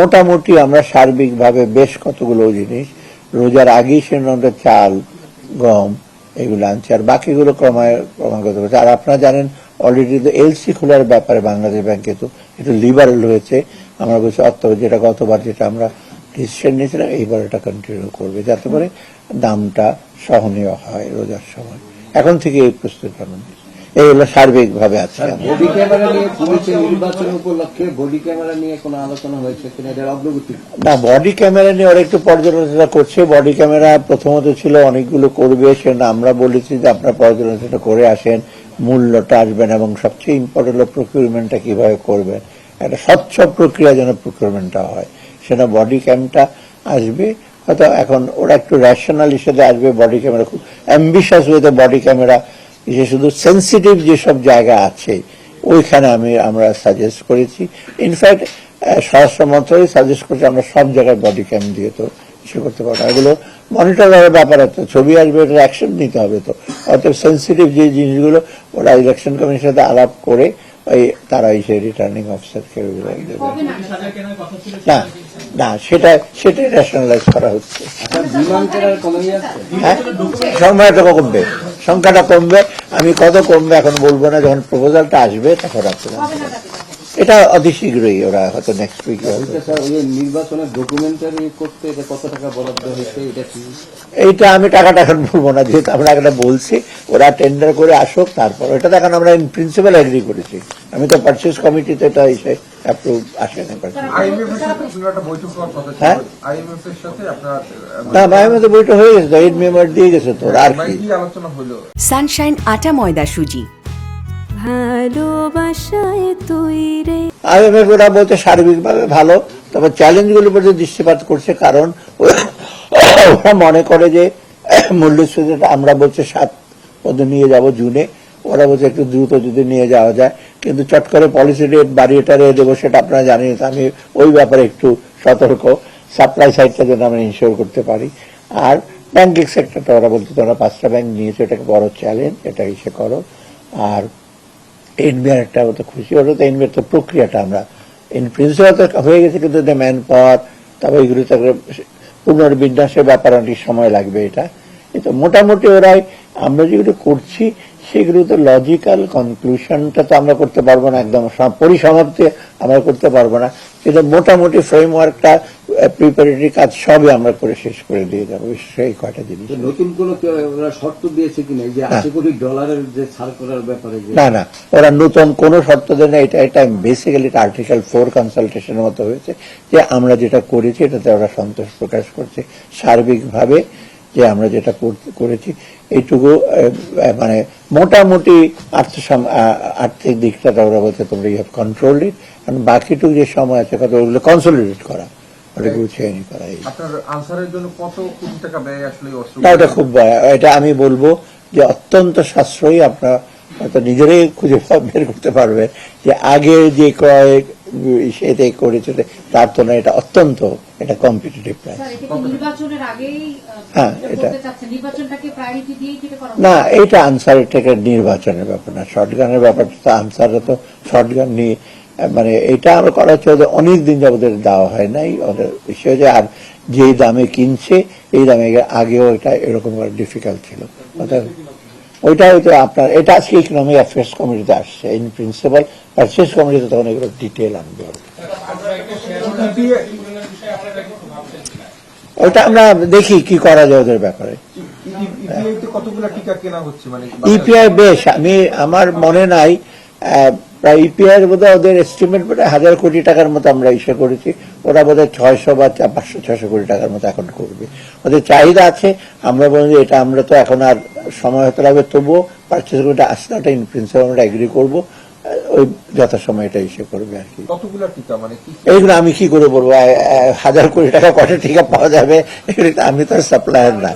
মোটামুটি আমরা সার্বিকভাবে বেশ কতগুলো জিনিস রোজার আগেই সেটা চাল, গম এগুলো আনছে, আর বাকিগুলো ক্রমাগত করছে। আর আপনারা জানেন অলরেডি তো এলসি খোলার ব্যাপারে বাংলাদেশ ব্যাংকে তো একটু লিবারেল হয়েছে। আমরা বলছি যেটা গতবার যেটা আমরা ডিসিশন নিয়েছিলাম এইবার এটা কন্টিনিউ করবে, যাতে করে দামটা সহনীয় হয় রোজার সময়। এখন থেকে এই প্রস্তুতি এই হলো সার্বিকভাবে আছে। বডি ক্যামেরা নিয়ে পুলিশের নির্বাচন উপলক্ষে বডি ক্যামেরা নিয়ে কোনো আলোচনা হয়েছে কিনা, এটার অগ্রগতি? না, বডি ক্যামেরা নিয়ে ওরা একটু পর্যালোচনা করছে। বডি ক্যামেরা প্রথমত ছিল অনেকগুলো করবে, সেটা আমরা বলেছি যে আপনারা পর্যালোচনা করে আসেন, মূল্যটা আসবেন এবং সবচেয়ে ইম্পর্টেন্ট হলো প্রকিউরমেন্টটা কিভাবে করবেন, একটা স্বচ্ছ প্রক্রিয়া যেন প্রকিউরমেন্টটা হয়, সেটা বডি ক্যামটা আসবে। হয়তো এখন ওরা একটু রেশনাল হিসেবে আসবে। বডি ক্যামেরা খুব অ্যাম্বিশাস হয়েছে বডি ক্যামেরা, যে শুধু সেন্সিটিভ যেসব জায়গা আছে ওইখানে আমরা সাজেস্ট করেছি। ইনফ্যাক্ট স্বরাষ্ট্র মন্ত্রণালয় সাজেস্ট করছে আমরা সব জায়গায় বডি ক্যাম দিয়ে তো ইস্যু করতে পারবো। এগুলো মনিটর করার ব্যাপার আছে, ছবি আসবে, এটা অ্যাকশন নিতে হবে। তো অর্থাৎ সেন্সিটিভ যে জিনিসগুলো ওরা ইলেকশন কমিশনের সাথে আলাপ করে তারা সেই রিটার্নিং অফিসারকে না না সেটা রেশনালাইজ করা হচ্ছে। হ্যাঁ, সময়টা কমবে, সংখ্যাটা কমবে। আমি কত কমবে এখন বলবো না, যখন প্রপোজালটা আসবে তখন আপনারা এটা অতি শীঘ্রই ওরা হয়তো নেক্সট উইক। নির্বাচনের ডকুমেন্টারি করতে কত টাকা বরাদ্দ হয়েছে এটা কি? এইটা আমি টাকাটা এখন বলবো না, যেহেতু আমরা একটা বলছি ওরা টেন্ডার করে আসুক, তারপর এটা এখন আমরা ইন প্রিন্সিপাল এগ্রি করেছি। আমি তো পারচেজ কমিটিতে এটা এসে অ্যাপ্রুভ আসে না। হ্যাঁ, না আইএমএফ তো বইটা হয়ে গেছে, এইড মেম্বার দিয়ে গেছে। তো আর কি আলোচনা হলো? সানশাইন আটা ময়দা সুজি ভালোবাসায় তৈরি। আইএমএফ ওরা বলতে সার্বিকভাবে ভালো, তবে চ্যালেঞ্জগুলোর প্রতি দৃষ্টিপাত করছে। কারণ ওরা মনে করে যে মূল্যস্ফীতিটা আমরা বলছে 7 পদে নিয়ে যাব জুনে, ওরা বলছে একটু দ্রুত যদি নিয়ে যাওয়া যায়, কিন্তু চট করে পলিসি রেট বাড়িয়ে টাড়িয়ে দেবো সেটা আপনারা জানেন। আমি ওই ব্যাপারে একটু সতর্ক, সাপ্লাই সাইডটা যেন আমরা ইনশিওর করতে পারি। আর ব্যাংকিং সেক্টরটা ওরা বলতে তোমরা 5টা ব্যাংক নিয়েছো, এটাকে বড় চ্যালেঞ্জ, এটা ইসে করো। আর এনবিআর একটা হতো খুশি হলো, তো এনবিআর তো প্রক্রিয়াটা আমরা ইন প্রিন্সিপাল তো হয়ে গেছে, কিন্তু ম্যান পাওয়ার তারপর এগুলো পুনর্বিন্যাসের ব্যাপার অনেক সময় লাগবে। এটা তো মোটামুটি ওরাই আমরা যেগুলো করছি সেগুলো তো লজিক্যাল কনক্লুশনটা তো আমরা করতে পারবো না, একদম পরিসমাপ্তি আমরা করতে পারবো না, কিন্তু মোটামুটি ফ্রেমওয়ার্কটা প্রিপারেটরি কাজ সবই আমরা করে শেষ করে দিয়ে যাবো। সেই কয়টা জিনিস নতুন কোনো শর্ত দিয়েছে কিনা, যে $80 কোটি যে ছাড় করার ব্যাপারে? না না, ওরা নতুন কোনো শর্ত দেয় না। এটা বেসিক্যালি আর্টিকেল 4 কনসালটেশনের মতো হয়েছে, যে আমরা যেটা করেছি এটাতে ওরা সন্তোষ প্রকাশ করছে সার্বিকভাবে, যে আমরা যেটা করেছি এইটুকু মানে মোটামুটি আর্থিক দিকটা ওরা বলছে তোমরা ইউ হ্যাভ কন্ট্রোলড ইট, কারণ বাকিটুকু যে সময় আছে কত ওগুলো কনসলিডেট করা, ওটা গুছিয়ে নি করা। আপনার আনসারের জন্য কত কোটি টাকা ব্যয় আসলে? এটা খুব, এটা আমি বলবো যে অত্যন্ত সাশ্রয়ী। আপনারা হয়তো নিজেরাই খুঁজে বের করতে পারবে যে আগে যে ক্রয় সেটা করেছে তার তো না, এটা অত্যন্ত এটা কম্পিটিটিভ প্রাইস। হ্যাঁ, এটা না, এটা আনসারের থেকে নির্বাচনের ব্যাপার না, শর্টগানের ব্যাপার। আনসাররা তো শর্টগান নিয়ে মানে এটা আমরা করা হচ্ছে অনেক দিন যাবত দেওয়া হয় নাই ওদের বিষয়, যে আর যেই দামে কিনছে এই দামে আগেও এটা এরকম ডিফিকাল্ট ছিল। ওইটা হয়তো আপনার এটা আজকে ইকোনমিক অ্যাফেয়ার্স কমিটিতে আসছে, ইন প্রিন্সিপাল পারচেজ কমিটিতে তখন এগুলো ডিটেল আনবে। ওইটা আমরা দেখি কি করা যায় ওদের ব্যাপারে। ইপিআই বেশ, আমার মনে নাই, প্রায় ইপিআই বোধহয় ওদের এস্টিমেট বোধহয় 1000 কোটি টাকার মতো আমরা ইসে করেছি, ওরা বোধহয় 600 বা 500-600 কোটি টাকার মতো এখন করবে। ওদের চাহিদা আছে, আমরা বলি এটা আমরা তো এখন আর সময় হতে লাগবে, তবুও পারচেজ কমিটি আসলে ওটা ইন প্রিন্সিপাল আমরা এগ্রি করবো, ওই যথাসময় এটা ইসে করবে আর কি। এইগুলো আমি কি করে বলবো, 1000 কোটি টাকা কত টিকা পাওয়া যাবে, আমি তো সাপ্লায়ার না।